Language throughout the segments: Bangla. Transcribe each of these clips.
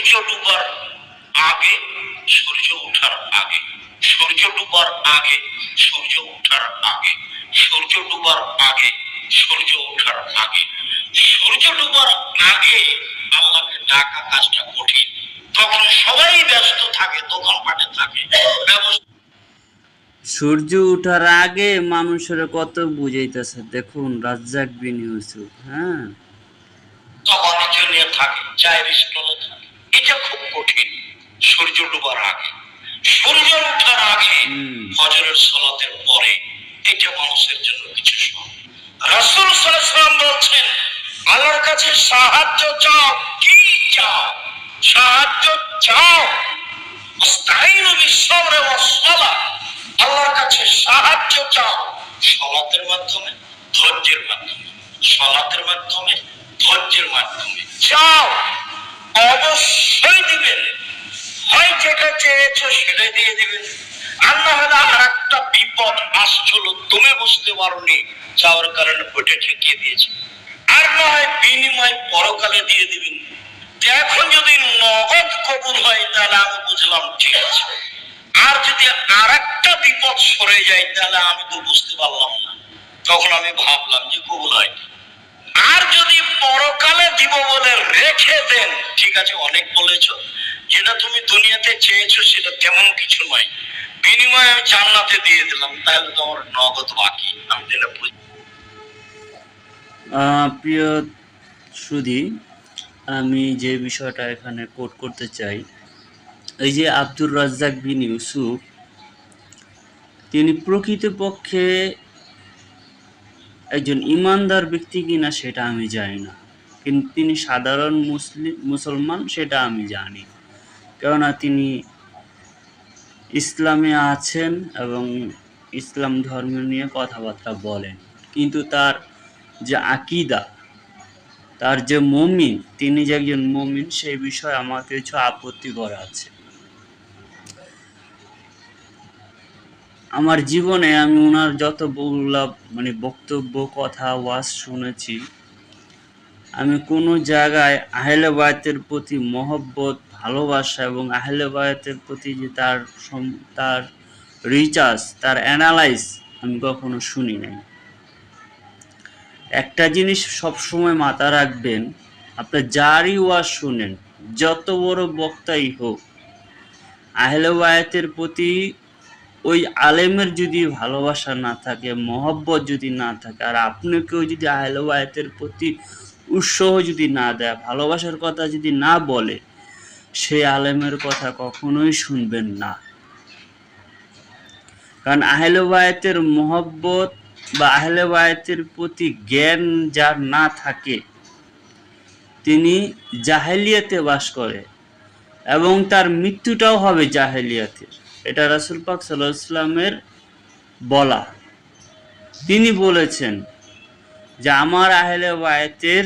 সূর্য ডুবার আগে, সূর্য ওঠার আগে, সূর্য ডুবার আগে, সূর্য ওঠার আগে, সূর্য ডুবার আগে, সূর্য ওঠার আগে, সূর্য ডুবার আগে আল্লাহকে ডাকা কাজটা কঠিন। তখন সবাই ব্যস্ত থাকে, দোকানপাটে থাকে, সূর্য ওঠার আগে মানুষের কত বুঝাইতেছে। দেখুন রাজ্জাক বিন ইউসুফ, হ্যাঁ, বাণিজ্য নিয়ে থাকে, চায়ের স্টলে থাকে, এটা খুব কঠিন। সূর্য ডুবার আগে, সূর্য ওঠার আগে, ফজরের সালাতের পরে, এটা মানুষের জন্য কিছু সময়। রাসূল সাল্লাল্লাহু আলাইহি ওয়াসাল্লাম বলছেন, আল্লাহর কাছে সাহায্য চাও। কি চাও? সাহায্য চাও। আস্তাইনু বিস-সাবরি ওয়াস-সালাহ, আল্লাহর কাছে সাহায্য চাও সালাতের মাধ্যমে, ধৈর্যের মাধ্যমে, সালাতের মাধ্যমে, ধৈর্যের মাধ্যমে চাও, অবশ্যই দিবেন। হয় যেটা চেয়েছো সেটাই দিয়ে দিবেন। আর না হলে আর একটা বিপদ আসছিল, তুমি বুঝতে পারোনি, চাওয়ার কারণে ওটা ঠেকিয়ে দিয়েছে। আর না হয় বিনিময় পরকালে দিয়ে দিবেন। এখন যদি নগদ কবুল হয় তাহলে আমি বুঝলাম ঠিক আছে, আর যদি আর একটা বিপদ সরে যায় তাহলে আমি তো বুঝতে পারলাম না, তখন আমি ভাবলাম যে কবুল হয়। আর যদি পরকালে দিব বলে রেখে দেন, ঠিক আছে অনেক বলেছো, যেটা তুমি দুনিয়াতে চেয়েছো সেটা তেমন কিছু নয়, বিনিময়ে আমি জান্নাতে দিয়ে দিলাম, তাহলে তো আমার নগদ বাকি। আমি যেটা বুঝি। প্রিয় সুধী, আমি যে বিষয়টা এখানে কোট করতে চাই, এই যে আব্দুর রাজ্জাক বিন ইউসুফ, তিনি প্রকৃতপক্ষে একজন ইমানদার ব্যক্তি কিনা সেটা আমি জানি না, কিন্তু তিনি সাধারণ মুসলমান সেটা আমি জানি। কেননা তিনি ইসলামে আছেন এবং ইসলাম ধর্ম নিয়ে কথাবার্তা বলেন, কিন্তু তার যে আকীদা, তার যে মুমিন, তিনি যে একজন মুমিন, সেই বিষয়ে আমার কিছু আপত্তি করা আছে। আমার জীবনে আমি ওনার যতগুলা বক্তব্য, কথা, ওয়াজ শুনেছি, আমি কোনো জায়গায় আহলে বায়াতের প্রতি মহব্বত, ভালোবাসা এবং আহলে বায়াতের প্রতি যে তার রিচার্জ, তার অ্যানালাইজ আমি কখনো শুনি নাই। একটা জিনিস সবসময় মাথা রাখবেন, আপনি যারই ওয়াজ শুনেন, যত বড় বক্তাই হোক, আহলে বায়াতের প্রতি ওই আলেমের যদি ভালোবাসা না থাকে, মহব্বত যদি না থাকে, আর আপনাকেও যদি আহলে বায়াতের প্রতি উৎসাহ যদি না দেয়, ভালোবাসার কথা যদি না বলে, সেই আলেমের কথা কখনোই শুনবেন না। কারণ আহলে বায়াতের মহব্বত বা আহলে বায়াতের প্রতি জ্ঞান যার না থাকে, তিনি জাহেলিয়াতে বাস করে এবং তার মৃত্যুটাও হবে জাহেলিয়াতের। এটা রাসূল পাক সাল্লাল্লাহু আলাইহি ওয়াসাল্লামের বলা। তিনি বলেছেন যে আমার আহলে বায়াতের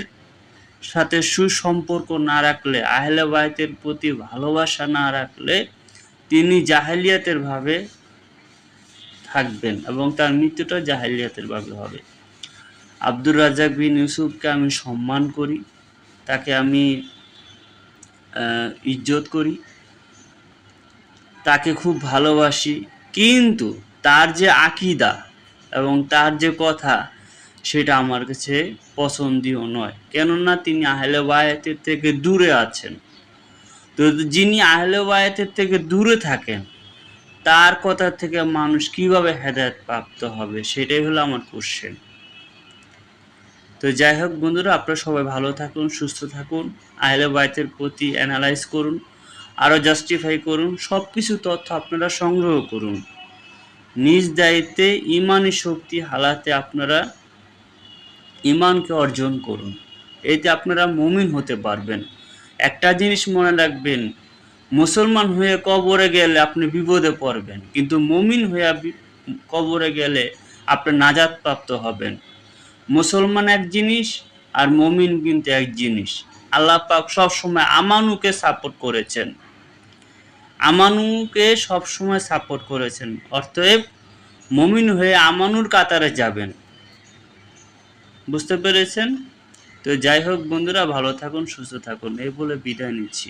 সাথে সুসম্পর্ক না রাখলে, আহলে বায়াতের প্রতি ভালোবাসা না রাখলে, তিনি জাহেলিয়াতের ভাবে থাকবেন এবং তার মৃত্যুটা জাহেলিয়াতের ভাবে হবে। আব্দুর রাজ্জাক বিন ইউসুফকে আমি সম্মান করি, তাকে আমি ইজ্জত করি, তাকে খুব ভালোবাসি, কিন্তু তার যে আকীদা এবং তার যে কথা, সেটা আমার কাছে পছন্দীয় নয়। কেননা তিনি আহলে বায়াতের থেকে দূরে আছেন। তো যিনি আহলে বায়াতের থেকে দূরে থাকেন, তার কথা থেকে মানুষ কিভাবে হেদায়েত প্রাপ্ত হবে, সেটাই হলো আমার কোশ্চেন। তো যাই হোক বন্ধুরা, আপনারা সবাই ভালো থাকুন, সুস্থ থাকুন, আহলে বায়াতের প্রতি অ্যানালাইজ করুন, আরও জাস্টিফাই করুন, সব কিছু তথ্য আপনারা সংগ্রহ করুন। নিজ দায়িত্বে ইমানি শক্তি হালাতে আপনারা ইমানকে অর্জন করুন, এতে আপনারা মুমিন হতে পারবেন। একটা জিনিস মনে রাখবেন, মুসলমান হয়ে কবরে গেলে আপনি বিপদে পড়বেন, কিন্তু মুমিন হয়ে কবরে গেলে আপনি নাজাত প্রাপ্ত হবেন। মুসলমান এক জিনিস আর মুমিন কিন্তু এক জিনিস। আল্লাহ পাক সবসময় আমানুকে সাপোর্ট করেছেন, আমানুকে সবসময় সাপোর্ট করেছেন। অতএব মুমিন হয়ে আমানুর কাতারে যাবেন। বুঝতে পেরেছেন? তো যাই হোক বন্ধুরা, ভালো থাকুন, সুস্থ থাকুন, এই বলে বিদায় নিচ্ছি।